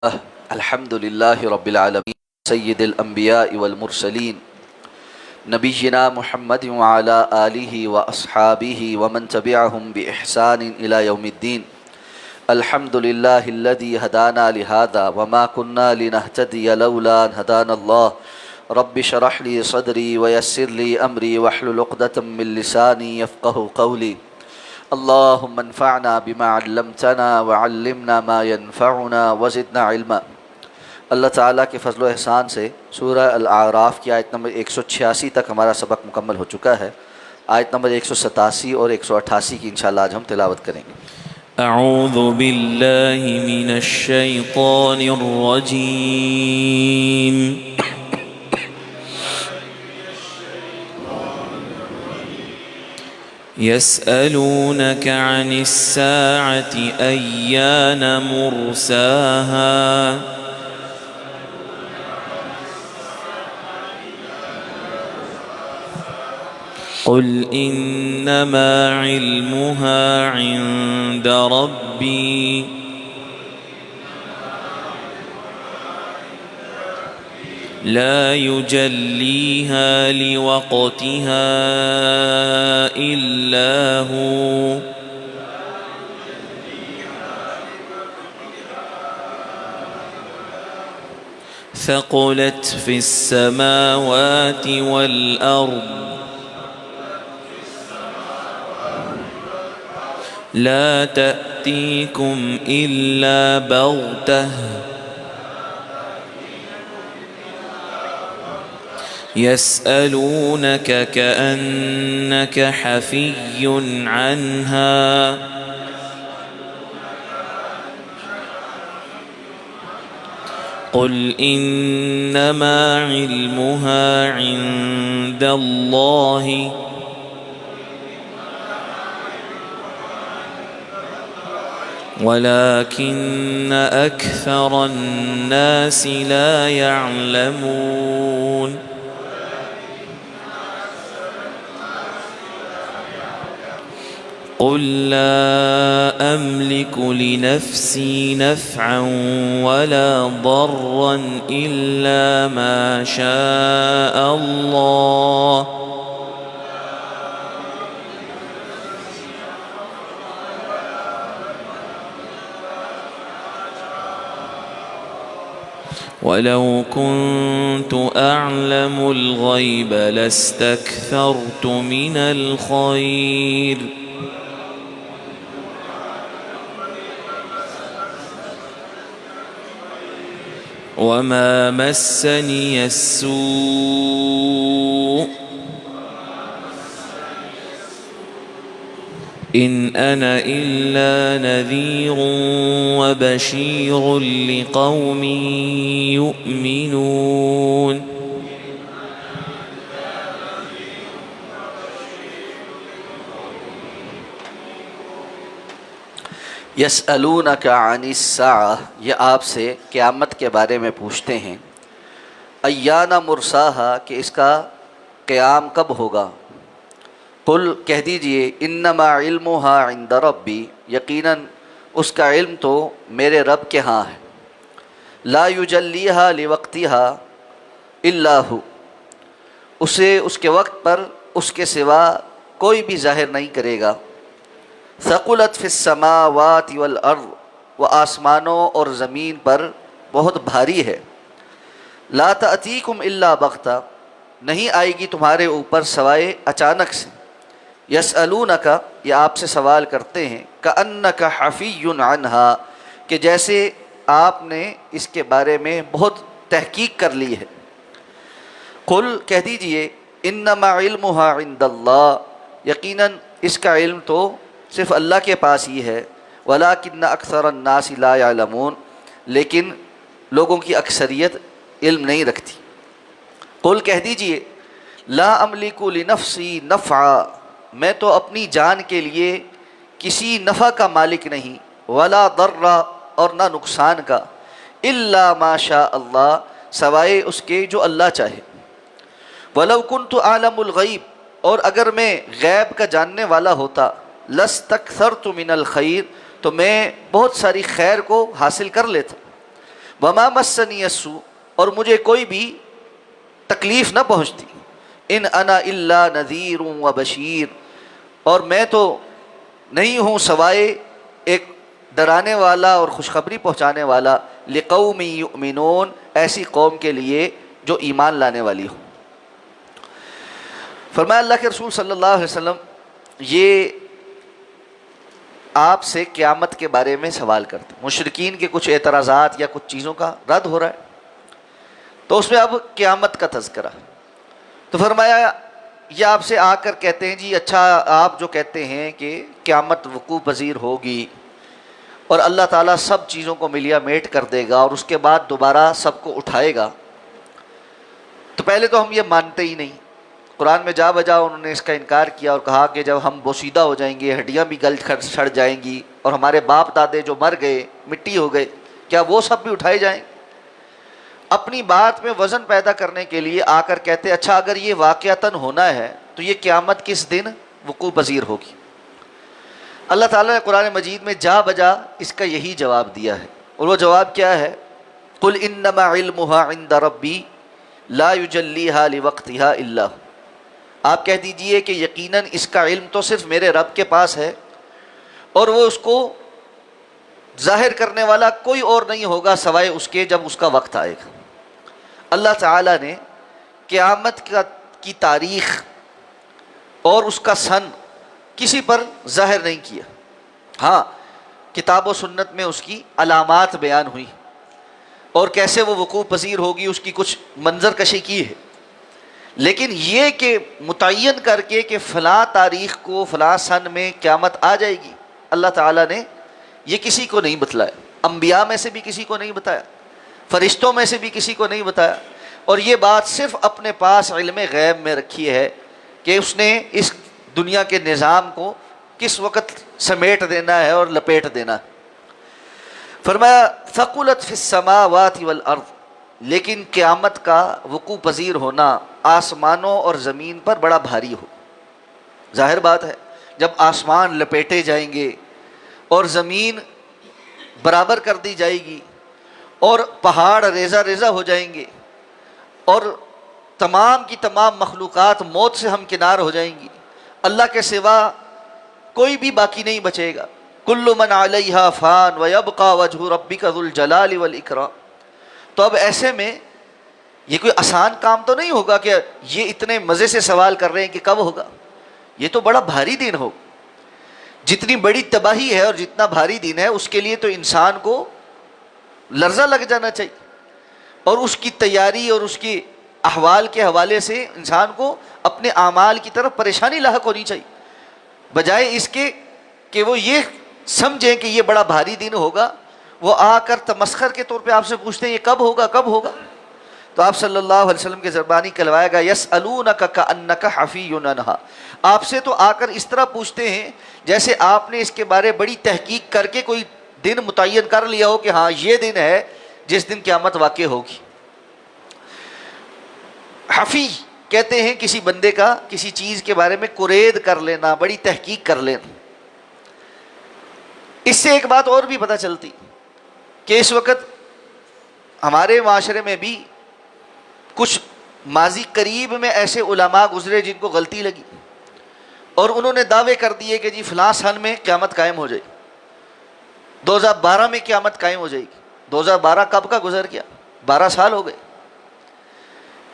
الحمد لله رب العالمين سيد الأنبياء والمرسلين نبينا محمد وعلى آله وأصحابه ومن تبعهم بإحسان إلى يوم الدين. الحمد لله الذي هدانا لهذا وما كنا لنهتدي لولا أن هدانا الله. رب اشرح لي صدري ويسر لي أمري واحلل عقدة من لساني يفقه قولي. اللهم انفعنا بما علمتنا وعلمنا ما ينفعنا وزدنا علما. اللہ تعالیٰ کے فضل و احسان سے سورہ الاعراف کی آیت نمبر 186 تک ہمارا سبق مکمل ہو چکا ہے. آیت نمبر 187 اور 188 کی انشاءاللہ آج ہم تلاوت کریں گے. اعوذ باللہ من الشیطان الرجیم. يسألونك عن الساعة أيان مرساها قل إنما علمها عند ربي لا يجليها لوقتها إلا هو ثقلت في السماوات والأرض لا تأتيكم إلا بغتة يسألونك كأنك حفي عنها قل إنما علمها عند الله ولكن أكثر الناس لا يعلمون. قل لا أملك لنفسي نفعا ولا ضرا إلا ما شاء الله ولو كنت أعلم الغيب لاستكثرت من الخير وما مسني السوء إن أنا إلا نذير وبشير لقوم يؤمنون. یسألونک عن الساعہ، یہ آپ سے قیامت کے بارے میں پوچھتے ہیں. ایان مرساہا، کہ اس کا قیام کب ہوگا. قل، کہہ دیجئے، انما علمها عند ربی، یقیناً اس کا علم تو میرے رب کے ہاں ہے. لا یجلیہا لوقتہا الا ہو، اسے اس کے وقت پر اس کے سوا کوئی بھی ظاہر نہیں کرے گا. ثقلت فی السماوات والارض، وہ آسمانوں اور زمین پر بہت بھاری ہے. لا تأتیکم الا بغتہ، نہیں آئے گی تمہارے اوپر سوائے اچانک سے. یسألونک، یہ آپ سے سوال کرتے ہیں. کأنک حفی عنہا، کہ جیسے آپ نے اس کے بارے میں بہت تحقیق کر لی ہے. قل، کہہ دیجئے، انما علمها عند اللہ، یقیناً اس کا علم تو صرف اللہ کے پاس ہی ہے. ولیکن اکثر الناس لا یعلمون، لیکن لوگوں کی اکثریت علم نہیں رکھتی. قل، کہہ دیجئے، لا املک لنفسی نفعا، میں تو اپنی جان کے لیے کسی نفع کا مالک نہیں. ولا ضر، اور نہ نقصان کا. الا ما شاء اللہ، سوائے اس کے جو اللہ چاہے. ولو کنت اعلم الغیب، اور اگر میں غیب کا جاننے والا ہوتا، لستکثرت من الخیر، تو میں بہت ساری خیر کو حاصل کر لیتا. وما مسنی السوء، اور مجھے کوئی بھی تکلیف نہ پہنچتی، ان انا الا نذیر و بشیر، اور میں تو نہیں ہوں سوائے ایک ڈرانے والا اور خوشخبری پہنچانے والا، لقوم یؤمنون، ایسی قوم کے لیے جو ایمان لانے والی ہو۔ فرمایا اللہ کے رسول صلی اللہ علیہ وسلم یہ آپ سے قیامت کے بارے میں سوال کرتے، مشرکین کے کچھ اعتراضات یا کچھ چیزوں کا رد ہو رہا ہے، تو اس میں اب قیامت کا تذکرہ۔ تو فرمایا یہ آپ سے آ کر کہتے ہیں جی اچھا آپ جو کہتے ہیں کہ قیامت وقوع پذیر ہوگی اور اللہ تعالیٰ سب چیزوں کو ملیا میٹ کر دے گا اور اس کے بعد دوبارہ سب کو اٹھائے گا، تو پہلے تو ہم یہ مانتے ہی نہیں۔ قرآن میں جا بجا انہوں نے اس کا انکار کیا اور کہا کہ جب ہم بوسیدہ ہو جائیں گے، ہڈیاں بھی گل سڑ جائیں گی، اور ہمارے باپ دادے جو مر گئے مٹی ہو گئے، کیا وہ سب بھی اٹھائے جائیں؟ اپنی بات میں وزن پیدا کرنے کے لیے آ کر کہتے اچھا اگر یہ واقعتاً ہونا ہے تو یہ قیامت کس دن وقوع پذیر ہوگی؟ اللہ تعالیٰ نے قرآن مجید میں جا بجا اس کا یہی جواب دیا ہے، اور وہ جواب کیا ہے؟ قل انما علمها عند ربی لا یجلیها لوقتها الا هو، آپ کہہ دیجئے کہ یقیناً اس کا علم تو صرف میرے رب کے پاس ہے، اور وہ اس کو ظاہر کرنے والا کوئی اور نہیں ہوگا سوائے اس کے جب اس کا وقت آئے گا۔ اللہ تعالیٰ نے قیامت کی تاریخ اور اس کا سن کسی پر ظاہر نہیں کیا، ہاں کتاب و سنت میں اس کی علامات بیان ہوئی اور کیسے وہ وقوع پذیر ہوگی اس کی کچھ منظر کشی کی ہے، لیکن یہ کہ متعین کر کے کہ فلاں تاریخ کو فلاں سن میں قیامت آ جائے گی، اللہ تعالیٰ نے یہ کسی کو نہیں بتلایا، انبیاء میں سے بھی کسی کو نہیں بتایا، فرشتوں میں سے بھی کسی کو نہیں بتایا، اور یہ بات صرف اپنے پاس علم غیب میں رکھی ہے کہ اس نے اس دنیا کے نظام کو کس وقت سمیٹ دینا ہے اور لپیٹ دینا ہے۔ فرمایا ثقلت فی السماوات والارض، لیکن قیامت کا وقوع پذیر ہونا آسمانوں اور زمین پر بڑا بھاری ہو۔ ظاہر بات ہے جب آسمان لپیٹے جائیں گے اور زمین برابر کر دی جائے گی اور پہاڑ ریزہ ریزہ ہو جائیں گے اور تمام کی تمام مخلوقات موت سے ہمکنار ہو جائیں گی، اللہ کے سوا کوئی بھی باقی نہیں بچے گا۔ کل من علیہا فان ویبقى وجہ ربک ذو الجلال والاکرام، تو اب ایسے میں یہ کوئی آسان کام تو نہیں ہوگا کہ یہ اتنے مزے سے سوال کر رہے ہیں کہ کب ہوگا، یہ تو بڑا بھاری دن ہوگا۔ جتنی بڑی تباہی ہے اور جتنا بھاری دن ہے اس کے لیے تو انسان کو لرزہ لگ جانا چاہیے، اور اس کی تیاری اور اس کی احوال کے حوالے سے انسان کو اپنے اعمال کی طرف پریشانی لاحق ہونی چاہیے، بجائے اس کے کہ وہ یہ سمجھیں کہ یہ بڑا بھاری دن ہوگا، وہ آ کر تمسخر کے طور پہ آپ سے پوچھتے ہیں یہ کب ہوگا کب ہوگا۔ تو آپ صلی اللہ علیہ وسلم کے زبانی کہلوایا گا یسألونک کأنک حفی عنہا، آپ سے تو آ کر اس طرح پوچھتے ہیں جیسے آپ نے اس کے بارے بڑی تحقیق کر کے کوئی دن متعین کر لیا ہو کہ ہاں یہ دن ہے جس دن قیامت واقع ہوگی۔ حفی کہتے ہیں کسی بندے کا کسی چیز کے بارے میں قرید کر لینا، بڑی تحقیق کر لینا۔ اس سے ایک بات اور بھی پتہ چلتی کہ اس وقت ہمارے معاشرے میں بھی کچھ ماضی قریب میں ایسے علماء گزرے جن کو غلطی لگی اور انہوں نے دعوے کر دیے کہ جی فلاں سن میں قیامت قائم ہو جائے گی، 2012 میں قیامت قائم ہو جائے گی۔ 2012 کب کا گزر گیا، 12 سال ہو گئے۔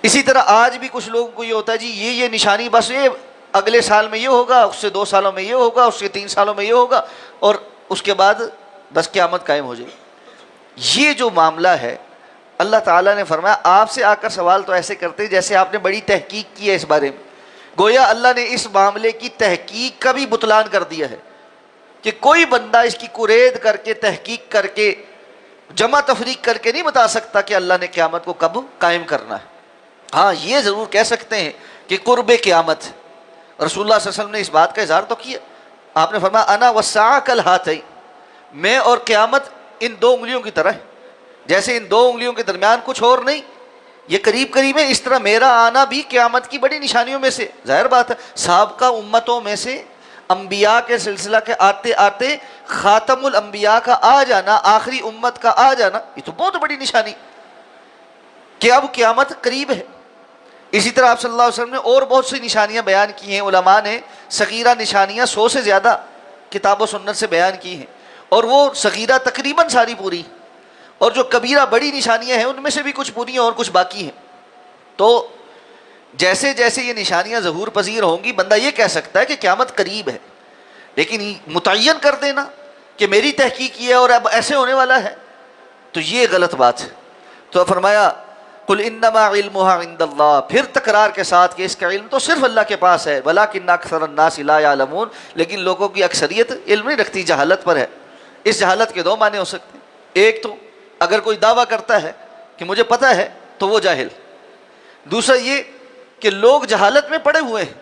اسی طرح آج بھی کچھ لوگوں کو یہ ہوتا ہے جی یہ نشانی بس یہ اگلے سال میں یہ ہوگا، اس سے 2 سالوں میں یہ ہوگا، اس سے 3 سالوں میں یہ ہوگا، اور اس کے بعد بس قیامت قائم ہو جائے گی۔ یہ جو معاملہ ہے اللہ تعالیٰ نے فرمایا آپ سے آ کر سوال تو ایسے کرتے جیسے آپ نے بڑی تحقیق کی ہے اس بارے میں، گویا اللہ نے اس معاملے کی تحقیق کا بھی بطلان کر دیا ہے کہ کوئی بندہ اس کی قرید کر کے تحقیق کر کے جمع تفریق کر کے نہیں بتا سکتا کہ اللہ نے قیامت کو کب قائم کرنا ہے۔ ہاں یہ ضرور کہہ سکتے ہیں کہ قرب قیامت، رسول اللہ صلی اللہ علیہ وسلم نے اس بات کا اظہار تو کیا، آپ نے فرمایا انا والساعۃ کالہاتین، میں اور قیامت ان 2 انگلیوں کی طرح ہے، جیسے ان 2 انگلیوں کے درمیان کچھ اور نہیں، یہ قریب قریب ہے، اس طرح میرا آنا بھی قیامت کی بڑی نشانیوں میں سے۔ ظاہر بات ہے سابقہ امتوں میں سے انبیاء کے سلسلہ کے آتے آتے خاتم الانبیاء کا آ جانا، آخری امت کا آ جانا، یہ تو بہت بڑی نشانی کہ اب قیامت قریب ہے۔ اسی طرح آپ صلی اللہ علیہ وسلم نے اور بہت سی نشانیاں بیان کی ہیں، علماء نے صغیرہ نشانیاں 100 سے زیادہ کتاب و سنت سے بیان کی ہیں، اور وہ صغیرہ تقریباً ساری پوری، اور جو کبیرہ بڑی نشانیاں ہیں ان میں سے بھی کچھ پوری ہیں اور کچھ باقی ہیں۔ تو جیسے جیسے یہ نشانیاں ظہور پذیر ہوں گی، بندہ یہ کہہ سکتا ہے کہ قیامت قریب ہے، لیکن متعین کر دینا کہ میری تحقیق یہ ہے اور اب ایسے ہونے والا ہے، تو یہ غلط بات ہے۔ تو فرمایا قل انما علمها عند اللہ، پھر تکرار کے ساتھ کہ اس کا علم تو صرف اللہ کے پاس ہے، ولکن اکثر الناس لا يعلمون، لیکن لوگوں کی اکثریت علم نہیں رکھتی، جہالت پر ہے۔ اس جہالت کے دو معنی ہو سکتے ہیں، ایک تو اگر کوئی دعویٰ کرتا ہے کہ مجھے پتہ ہے تو وہ جاہل، دوسرا یہ کہ لوگ جہالت میں پڑے ہوئے ہیں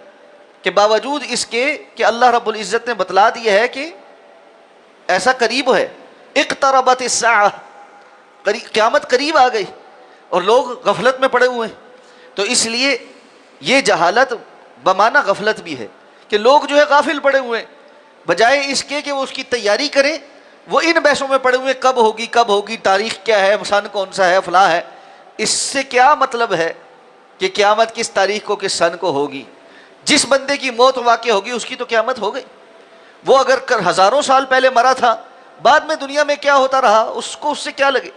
کہ باوجود اس کے کہ اللہ رب العزت نے بتلا دیا ہے کہ ایسا قریب ہے، اقتربت الساعہ، قیامت قریب آ گئی، اور لوگ غفلت میں پڑے ہوئے ہیں۔ تو اس لیے یہ جہالت بمعنی غفلت بھی ہے کہ لوگ جو ہے غافل پڑے ہوئے ہیں، بجائے اس کے کہ وہ اس کی تیاری کریں، وہ ان بحثوں میں پڑے ہوئے ہیں، کب ہوگی، تاریخ کیا ہے، سن کون سا ہے، فلاں ہے۔ اس سے کیا مطلب ہے کہ قیامت کس تاریخ کو کس سن کو ہوگی؟ جس بندے کی موت واقع ہوگی اس کی تو قیامت ہو گئی، وہ اگر ہزاروں سال پہلے مرا تھا، بعد میں دنیا میں کیا ہوتا رہا اس کو اس سے کیا لگے؟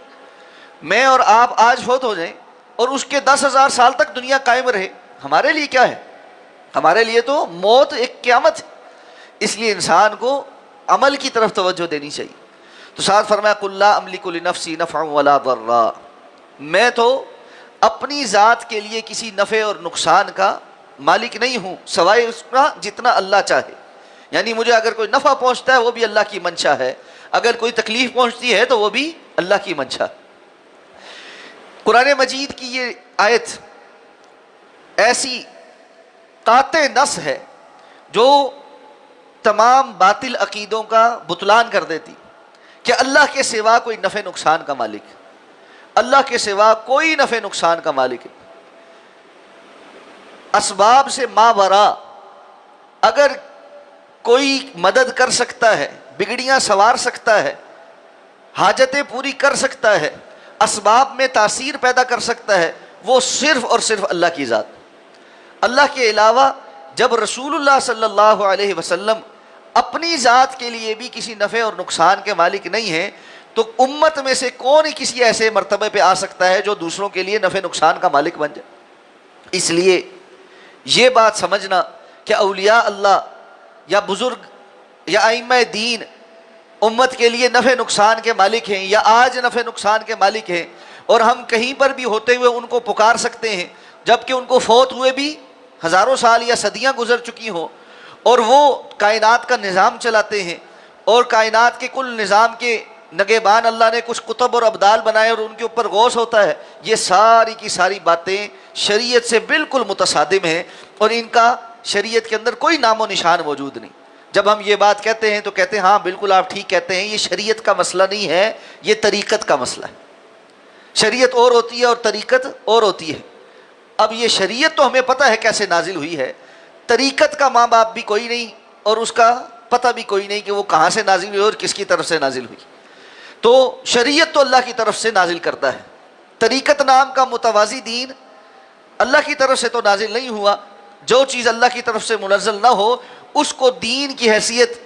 میں اور آپ آج فوت ہو جائیں اور اس کے 10,000 سال تک دنیا قائم رہے، ہمارے لیے کیا ہے؟ ہمارے لیے تو موت ایک قیامت ہے۔ اس لیے انسان کو عمل کی طرف توجہ دینی چاہیے۔ تو ساتھ فرمایا قل لا املک لنفسی نفعا ولا ضرا، میں تو اپنی ذات کے لیے کسی نفع اور نقصان کا مالک نہیں ہوں سوائے اس کا جتنا اللہ چاہے، یعنی مجھے اگر کوئی نفع پہنچتا ہے وہ بھی اللہ کی منشا ہے، اگر کوئی تکلیف پہنچتی ہے تو وہ بھی اللہ کی منشا۔ قرآن مجید کی یہ آیت ایسی قاطع نص ہے جو تمام باطل عقیدوں کا بطلان کر دیتی کہ اللہ کے سوا کوئی نفع نقصان کا مالک، اللہ کے سوا کوئی نفع نقصان کا مالک ہے۔ اسباب سے ماورا اگر کوئی مدد کر سکتا ہے، بگڑیاں سوار سکتا ہے، حاجتیں پوری کر سکتا ہے، اسباب میں تاثیر پیدا کر سکتا ہے، وہ صرف اور صرف اللہ کی ذات۔ اللہ کے علاوہ جب رسول اللہ صلی اللہ علیہ وسلم اپنی ذات کے لیے بھی کسی نفع اور نقصان کے مالک نہیں ہیں، تو امت میں سے کون ہی کسی ایسے مرتبے پہ آ سکتا ہے جو دوسروں کے لیے نفع نقصان کا مالک بن جائے؟ اس لیے یہ بات سمجھنا کہ اولیاء اللہ یا بزرگ یا ائمہ دین امت کے لیے نفع نقصان کے مالک ہیں یا آج نفع نقصان کے مالک ہیں، اور ہم کہیں پر بھی ہوتے ہوئے ان کو پکار سکتے ہیں جبکہ ان کو فوت ہوئے بھی ہزاروں سال یا صدیاں گزر چکی ہوں، اور وہ کائنات کا نظام چلاتے ہیں، اور کائنات کے کل نظام کے نگہبان اللہ نے کچھ قطب اور ابدال بنائے اور ان کے اوپر غوث ہوتا ہے، یہ ساری کی ساری باتیں شریعت سے بالکل متصادم ہیں، اور ان کا شریعت کے اندر کوئی نام و نشان موجود نہیں۔ جب ہم یہ بات کہتے ہیں تو کہتے ہیں ہاں بالکل آپ ٹھیک کہتے ہیں، یہ شریعت کا مسئلہ نہیں ہے، یہ طریقت کا مسئلہ ہے۔ شریعت اور ہوتی ہے اور طریقت اور ہوتی ہے۔ اب یہ شریعت تو ہمیں پتہ ہے کیسے نازل ہوئی ہے، طریقت کا ماں باپ بھی کوئی نہیں اور اس کا پتہ بھی کوئی نہیں کہ وہ کہاں سے نازل ہوئی اور کس کی طرف سے نازل ہوئی۔ تو شریعت تو اللہ کی طرف سے نازل کرتا ہے، طریقت نام کا متوازی دین اللہ کی طرف سے تو نازل نہیں ہوا۔ جو چیز اللہ کی طرف سے منزل نہ ہو اس کو دین کی حیثیت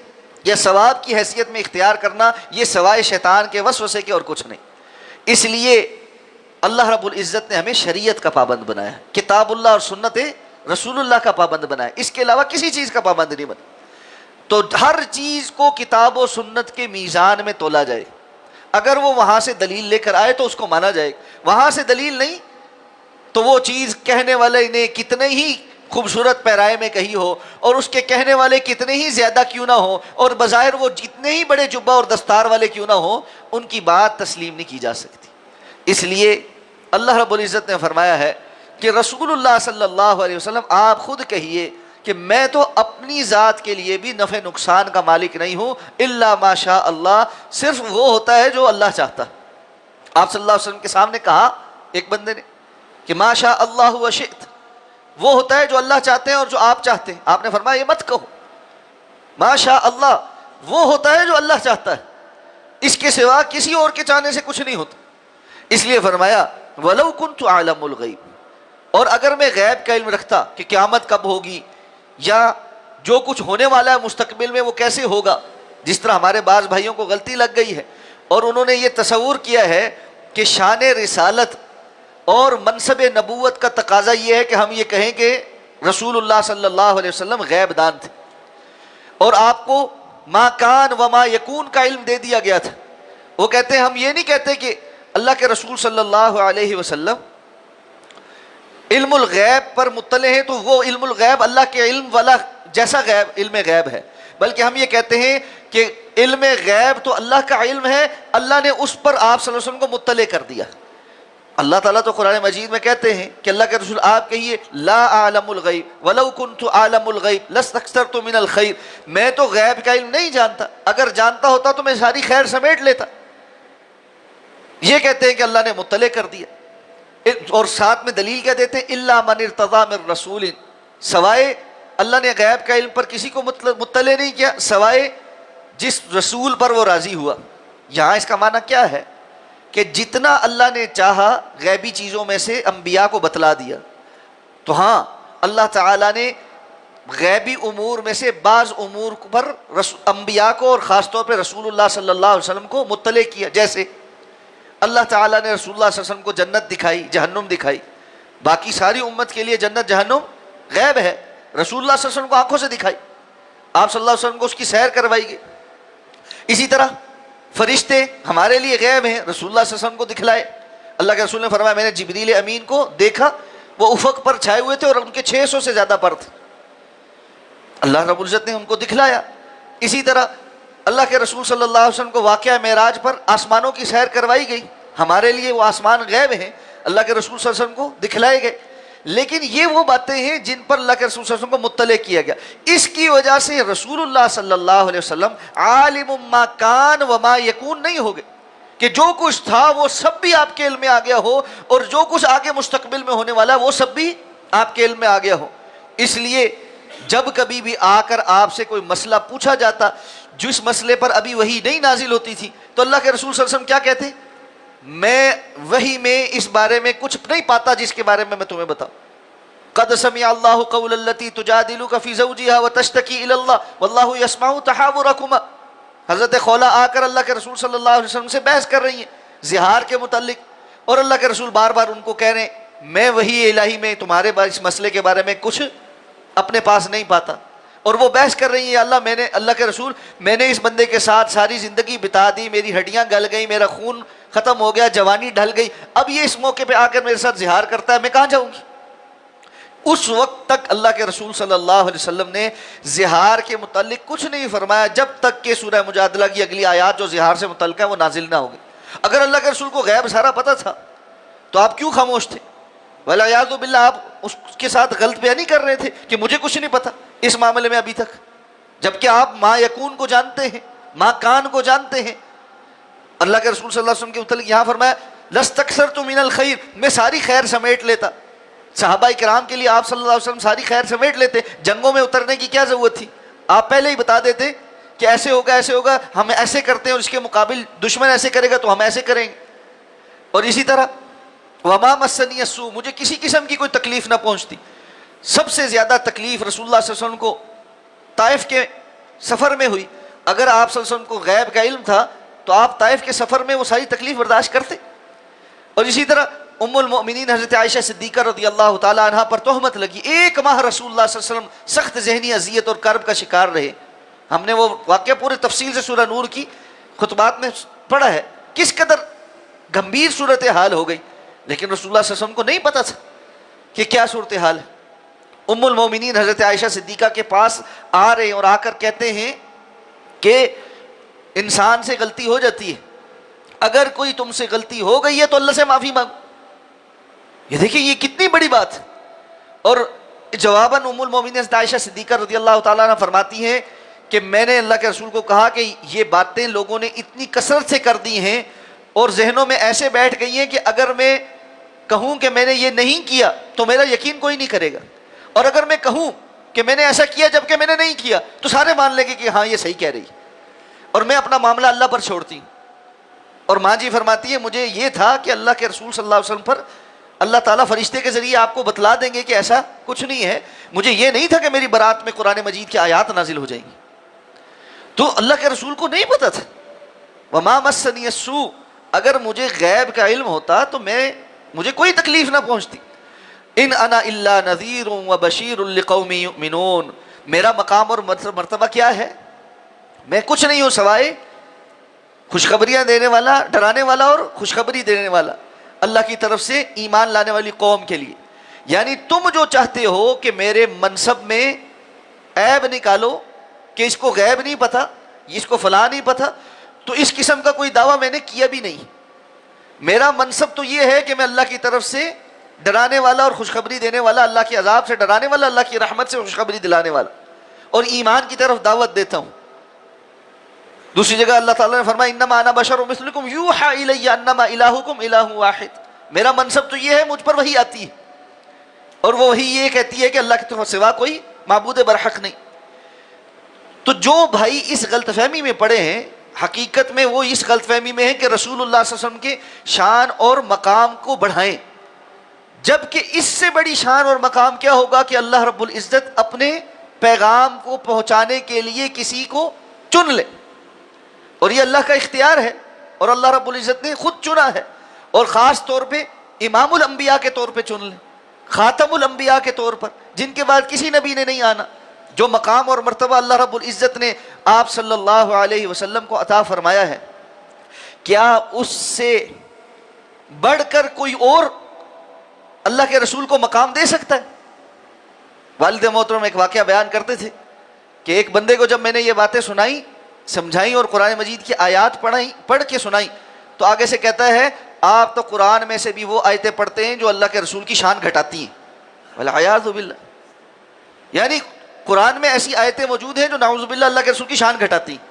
یا ثواب کی حیثیت میں اختیار کرنا، یہ سوائے شیطان کے وسوسے کے اور کچھ نہیں۔ اس لیے اللہ رب العزت نے ہمیں شریعت کا پابند بنایا ہے، کتاب اللہ اور سنت رسول اللہ کا پابند بنایا، اس کے علاوہ کسی چیز کا پابند نہیں بنا۔ تو ہر چیز کو کتاب و سنت کے میزان میں تولا جائے، اگر وہ وہاں سے دلیل لے کر آئے تو اس کو مانا جائے، وہاں سے دلیل نہیں تو وہ چیز کہنے والے نے کتنے ہی خوبصورت پیرائے میں کہی ہو اور اس کے کہنے والے کتنے ہی زیادہ کیوں نہ ہو اور بظاہر وہ جتنے ہی بڑے جبہ اور دستار والے کیوں نہ ہو، ان کی بات تسلیم نہیں کی جا سکتی۔ اس لیے اللہ رب العزت نے فرمایا ہے کہ رسول اللہ صلی اللہ علیہ وسلم آپ خود کہیے کہ میں تو اپنی ذات کے لیے بھی نفع نقصان کا مالک نہیں ہوں، الا ما شاء اللہ، صرف وہ ہوتا ہے جو اللہ چاہتا۔ آپ صلی اللہ علیہ وسلم کے سامنے کہا ایک بندے نے کہ ما شاء اللہ وشئت، وہ ہوتا ہے جو اللہ چاہتے ہیں اور جو آپ چاہتے ہیں۔ آپ نے فرمایا یہ مت کہو، ماشاء اللہ وہ ہوتا ہے جو اللہ چاہتا ہے، اس کے سوا کسی اور کے چاہنے سے کچھ نہیں ہوتا۔ اس لیے فرمایا وَلَوْ كُنْتُ عَالَمُ الْغَيْبِ، اور اگر میں غیب کا علم رکھتا کہ قیامت کب ہوگی یا جو کچھ ہونے والا ہے مستقبل میں وہ کیسے ہوگا، جس طرح ہمارے بعض بھائیوں کو غلطی لگ گئی ہے اور انہوں نے یہ تصور کیا ہے کہ شان رسالت اور منصب نبوت کا تقاضا یہ ہے کہ ہم یہ کہیں کہ رسول اللہ صلی اللہ علیہ وسلم غیب دان تھے، اور آپ کو ما کان و ما یکون کا علم دے دیا گیا تھا۔ وہ کہتے ہیں ہم یہ نہیں کہتے کہ اللہ کے رسول صلی اللہ علیہ وسلم علم الغیب پر مطلع ہیں تو وہ علم الغیب اللہ کے علم والا جیسا غیب علم غیب ہے، بلکہ ہم یہ کہتے ہیں کہ علم غیب تو اللہ کا علم ہے، اللہ نے اس پر آپ صلی اللہ علیہ وسلم کو مطلع کر دیا۔ اللہ تعالیٰ تو قرآن مجید میں کہتے ہیں کہ اللہ کے رسول آپ کہیے لا اعلم الغیب ولو کنت اعلم الغیب لاستکثرت من الخیر، میں تو غیب کا علم نہیں جانتا، اگر جانتا ہوتا تو میں ساری خیر سمیٹ لیتا۔ یہ کہتے ہیں کہ اللہ نے مطلع کر دیا، اور ساتھ میں دلیل کیا دیتے ہیں الا من ارتضی من رسول، سوائے اللہ نے غیب کا علم پر کسی کو مطلع نہیں کیا سوائے جس رسول پر وہ راضی ہوا۔ یہاں اس کا معنی کیا ہے کہ جتنا اللہ نے چاہا غیبی چیزوں میں سے انبیاء کو بتلا دیا، تو ہاں اللہ تعالیٰ نے غیبی امور میں سے بعض امور پر انبیاء کو اور خاص طور پہ رسول اللہ صلی اللہ علیہ وسلم کو مطلع کیا۔ جیسے اللہ تعالیٰ نے رسول اللہ صلی اللہ علیہ وسلم کو جنت دکھائی، جہنم دکھائی، باقی ساری امت کے لیے جنت جہنم غیب ہے، رسول اللہ صلی اللہ علیہ وسلم کو آنکھوں سے دکھائی، آپ صلی اللہ علیہ وسلم کو اس کی سیر کروائی گئی۔ اسی طرح فرشتے ہمارے لیے غیب ہیں، رسول اللہ صلی اللہ علیہ وسلم کو دکھلائے۔ اللہ کے رسول نے فرمایا میں نے جبریل امین کو دیکھا، وہ افق پر چھائے ہوئے تھے اور ان کے 600 سے زیادہ پر تھے، اللہ رب العزت نے ان کو دکھلایا۔ اسی طرح اللہ کے رسول صلی اللہ علیہ وسلم کو واقعہ معراج پر آسمانوں کی سیر کروائی گئی، ہمارے لیے وہ آسمان غیب ہیں، اللہ کے رسول صلی اللہ علیہ وسلم کو دکھلائے گئے۔ لیکن یہ وہ باتیں ہیں جن پر اللہ کے رسول صلی اللہ علیہ وسلم کو مطلع کیا گیا، اس کی وجہ سے رسول اللہ صلی اللہ علیہ وسلم عالم ما کان و ما یکون نہیں ہو گئے کہ جو کچھ تھا وہ سب بھی آپ کے علم میں آ گیا ہو، اور جو کچھ آگے مستقبل میں ہونے والا ہے وہ سب بھی آپ کے علم میں آ گیا ہو۔ اس لیے جب کبھی بھی آ کر آپ سے کوئی مسئلہ پوچھا جاتا جس مسئلے پر ابھی وحی نہیں نازل ہوتی تھی، تو اللہ کے رسول صلی اللہ علیہ وسلم کیا کہتے؟ میں وحی میں اس بارے میں کچھ نہیں پاتا جس کے بارے میں تمہیں بتاؤں۔ قد سمع اللہ قول التی تجادلک فی زوجہا وتشتکی الی اللہ واللہ یسمع تحاورکما، حضرت خولہ آ کر اللہ کے رسول صلی اللہ علیہ وسلم سے بحث کر رہی ہیں زہار کے متعلق، اور اللہ کے رسول بار بار ان کو کہہ رہے ہیں میں وحی الہی میں تمہارے اس مسئلے کے بارے میں کچھ اپنے پاس نہیں پاتا، اور وہ بحث کر رہی ہیں اللہ کے رسول میں نے اس بندے کے ساتھ ساری زندگی بتا دی، میری ہڈیاں گل گئی، میرا خون ختم ہو گیا، جوانی ڈھل گئی، اب یہ اس موقع پہ آ کر میرے ساتھ زہار کرتا ہے، میں کہاں جاؤں گی؟ اس وقت تک اللہ کے رسول صلی اللہ علیہ وسلم نے زہار کے متعلق کچھ نہیں فرمایا جب تک کہ سورہ مجادلہ کی اگلی آیات جو زہار سے متعلق ہے وہ نازل نہ ہو گئی۔ اگر اللہ کے رسول کو غیب سارا پتہ تھا تو آپ کیوں خاموش تھے؟ والعیاذ باللہ آپ اس کے ساتھ غلط بیانی کر رہے تھے کہ مجھے کچھ نہیں پتہ اس معاملے میں ابھی تک، جبکہ آپ ما یکون کو جانتے ہیں، ما کان کو جانتے ہیں۔ اللہ کے رسول صلی اللہ علیہ وسلم کے متعلق یہاں فرمایا لستکثرت من الخیر، میں ساری خیر سمیٹ لیتا۔ صحابہ کرام کے لیے آپ صلی اللہ علیہ وسلم ساری خیر سمیٹ لیتے، جنگوں میں اترنے کی کیا ضرورت تھی؟ آپ پہلے ہی بتا دیتے کہ ایسے ہوگا، ہم ایسے کرتے ہیں اور اس کے مقابل دشمن ایسے کرے گا تو ہم ایسے کریں گے۔ اور اسی طرح وما مسنی السوء، مجھے کسی قسم کی کوئی تکلیف نہ پہنچتی۔ سب سے زیادہ تکلیف رسول اللہ صلی اللہ علیہ وسلم کو طائف کے سفر میں ہوئی۔ اگر آپ صلی اللہ علیہ وسلم کو غیب کا علم تھا تو آپ طائف کے سفر میں وہ ساری تکلیف برداشت کرتے۔ اور اسی طرح ام المؤمنین حضرت عائشہ صدیقہ رضی اللہ تعالیٰ عنہ پر تہمت لگی، 1 ماہ رسول اللہ صلی اللہ علیہ وسلم سخت ذہنی اذیت اور کرب کا شکار رہے۔ ہم نے وہ واقعہ پورے تفصیل سے سورہ نور کی خطبات میں پڑھا ہے، کس قدر گمبھیر صورتحال ہو گئی، لیکن رسول اللہ صلی اللہ علیہ وسلم کو نہیں پتا تھا کہ کیا صورتحال ہے۔ ام المؤمنین حضرت عائشہ صدیقہ کے پاس آ رہے اور آ کر کہتے ہیں کہ انسان سے غلطی ہو جاتی ہے، اگر کوئی تم سے غلطی ہو گئی ہے تو اللہ سے معافی مانگو۔ یہ دیکھیں یہ کتنی بڑی بات ہے۔ اور جواباً ام المؤمنین حضرت عائشہ صدیقہ رضی اللہ تعالیٰ عنہ فرماتی ہیں کہ میں نے اللہ کے رسول کو کہا کہ یہ باتیں لوگوں نے اتنی کثرت سے کر دی ہیں اور ذہنوں میں ایسے بیٹھ گئی ہیں کہ اگر میں کہوں کہ میں نے یہ نہیں کیا تو میرا یقین کوئی نہیں کرے گا، اور اگر میں کہوں کہ میں نے ایسا کیا جبکہ میں نے نہیں کیا، تو سارے مان لیں گے کہ ہاں یہ صحیح کہہ رہی، اور میں اپنا معاملہ اللہ پر چھوڑتی ہوں۔ اور ماں جی فرماتی ہے مجھے یہ تھا کہ اللہ کے رسول صلی اللہ علیہ وسلم پر اللہ تعالیٰ فرشتے کے ذریعے آپ کو بتلا دیں گے کہ ایسا کچھ نہیں ہے، مجھے یہ نہیں تھا کہ میری برات میں قرآن مجید کی آیات نازل ہو جائیں گی۔ تو اللہ کے رسول کو نہیں پتا تھا۔ وما مسنی السوء، اگر مجھے غیب کا علم ہوتا تو مجھے کوئی تکلیف نہ پہنچتی۔ ان انا الا نذیر وبشیر لقوم یؤمنون، میرا مقام اور مرتبہ کیا ہے؟ میں کچھ نہیں ہوں سوائے خوشخبریاں دینے والا، ڈرانے والا اور خوشخبری دینے والا اللہ کی طرف سے ایمان لانے والی قوم کے لیے۔ یعنی تم جو چاہتے ہو کہ میرے منصب میں عیب نکالو کہ اس کو غیب نہیں پتہ، اس کو فلاں نہیں پتہ، تو اس قسم کا کوئی دعویٰ میں نے کیا بھی نہیں۔ میرا منصب تو یہ ہے کہ میں اللہ کی طرف سے ڈرانے والا اور خوشخبری دینے والا، اللہ کے عذاب سے ڈرانے والا، اللہ کی رحمت سے خوشخبری دلانے والا، اور ایمان کی طرف دعوت دیتا ہوں۔ دوسری جگہ اللہ تعالیٰ نے فرمایا انما انا بشر مثلکم یوحی الی انما الہکم الہ واحد، میرا منصب تو یہ ہے، مجھ پر وحی آتی ہے اور وہ وحی یہ کہتی ہے کہ اللہ کے سوا کوئی معبود برحق نہیں۔ تو جو بھائی اس غلط فہمی میں پڑے ہیں، حقیقت میں وہ اس غلط فہمی میں ہیں کہ رسول اللہ صلی اللہ علیہ وسلم کے شان اور مقام کو بڑھائیں، جبکہ اس سے بڑی شان اور مقام کیا ہوگا کہ اللہ رب العزت اپنے پیغام کو پہنچانے کے لیے کسی کو چن لے، اور یہ اللہ کا اختیار ہے اور اللہ رب العزت نے خود چنا ہے، اور خاص طور پہ امام الانبیاء کے طور پہ چن لے، خاتم الانبیاء کے طور پر، جن کے بعد کسی نبی نے نہیں آنا۔ جو مقام اور مرتبہ اللہ رب العزت نے آپ صلی اللہ علیہ وسلم کو عطا فرمایا ہے، کیا اس سے بڑھ کر کوئی اور اللہ کے رسول کو مقام دے سکتا ہے؟ والد محترم ایک واقعہ بیان کرتے تھے کہ ایک بندے کو جب میں نے یہ باتیں سنائی، سمجھائیں اور قرآن مجید کی آیات پڑھ کے سنائی، تو آگے سے کہتا ہے آپ تو قرآن میں سے بھی وہ آیتیں پڑھتے ہیں جو اللہ کے رسول کی شان گھٹاتی ہیں، والعیاذ باللہ۔ یعنی قرآن میں ایسی آیتیں موجود ہیں جو نعوذ باللہ اللہ کے رسول کی شان گھٹاتی ہیں۔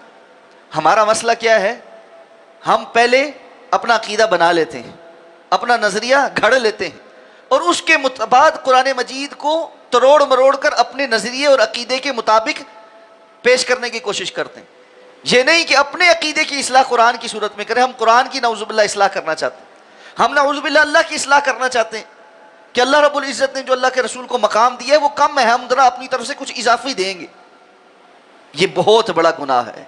ہمارا مسئلہ کیا ہے؟ ہم پہلے اپنا عقیدہ بنا لیتے ہیں، اپنا نظریہ گھڑ لیتے ہیں، اور اس کے بعد قرآن مجید کو تروڑ مروڑ کر اپنے نظریے اور عقیدے کے مطابق پیش کرنے کی کوشش کرتے ہیں۔ یہ نہیں کہ اپنے عقیدے کی اصلاح قرآن کی صورت میں کریں، ہم قرآن کی نعوذ باللہ اصلاح کرنا چاہتے ہیں، ہم نعوذ باللہ اللہ کی اصلاح کرنا چاہتے ہیں کہ اللہ رب العزت نے جو اللہ کے رسول کو مقام دیا ہے وہ کم ہے، ہم ذرا اپنی طرف سے کچھ اضافی دیں گے۔ یہ بہت بڑا گناہ ہے۔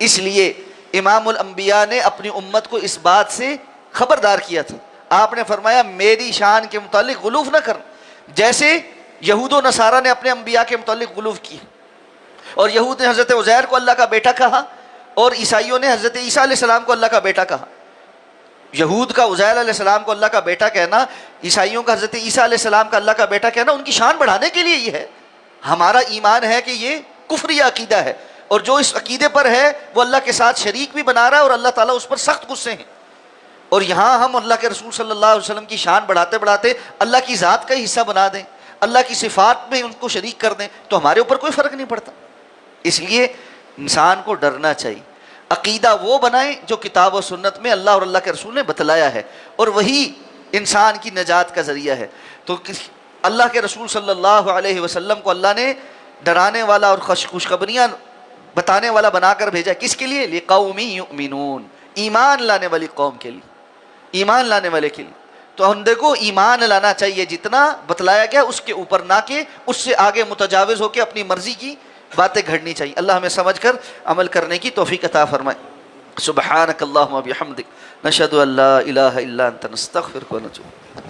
اس لیے امام الانبیاء نے اپنی امت کو اس بات سے خبردار کیا تھا۔ آپ نے فرمایا میری شان کے متعلق غلوف نہ کرنا، جیسے یہود و نصارہ نے اپنے انبیاء کے متعلق غلوف کی، اور یہود نے حضرت عزیر کو اللہ کا بیٹا کہا، اور عیسائیوں نے حضرت عیسیٰ علیہ السلام کو اللہ کا بیٹا کہا۔ یہود کا عزیر علیہ السلام کو اللہ کا بیٹا کہنا، عیسائیوں کا حضرت عیسیٰ علیہ السلام کا اللہ کا بیٹا کہنا، ان کی شان بڑھانے کے لیے یہ ہے۔ ہمارا ایمان ہے کہ یہ کفری عقیدہ ہے، اور جو اس عقیدے پر ہے وہ اللہ کے ساتھ شریک بھی بنا رہا ہے، اور اللہ تعالیٰ اس پر سخت غصے ہیں۔ اور یہاں ہم اللہ کے رسول صلی اللہ علیہ وسلم کی شان بڑھاتے بڑھاتے اللہ کی ذات کا ہی حصہ بنا دیں، اللہ کی صفات میں ان کو شریک کر دیں، تو ہمارے اوپر کوئی فرق نہیں پڑتا۔ اس لیے انسان کو ڈرنا چاہیے، عقیدہ وہ بنائیں جو کتاب و سنت میں اللہ اور اللہ کے رسول نے بتلایا ہے، اور وہی انسان کی نجات کا ذریعہ ہے۔ تو اللہ کے رسول صلی اللہ علیہ وسلم کو اللہ نے ڈرانے والا اور خوشخبریاں بتانے والا بنا کر بھیجا، کس کے لیے؟ لقوم یؤمنون، ایمان لانے والی قوم کے لیے، ایمان لانے والے کے لیے۔ تو ہم دیکھو ایمان لانا چاہیے، جتنا بتلایا گیا اس کے اوپر، نہ کہ اس سے آگے متجاوز ہو کے اپنی مرضی کی باتیں گھڑنی چاہیے۔ اللہ ہمیں سمجھ کر عمل کرنے کی توفیق عطا فرمائے۔ سبحانک اللہم و بحمدک، نشہد ان لا الہ الا انت، نستغفرک و نتوب۔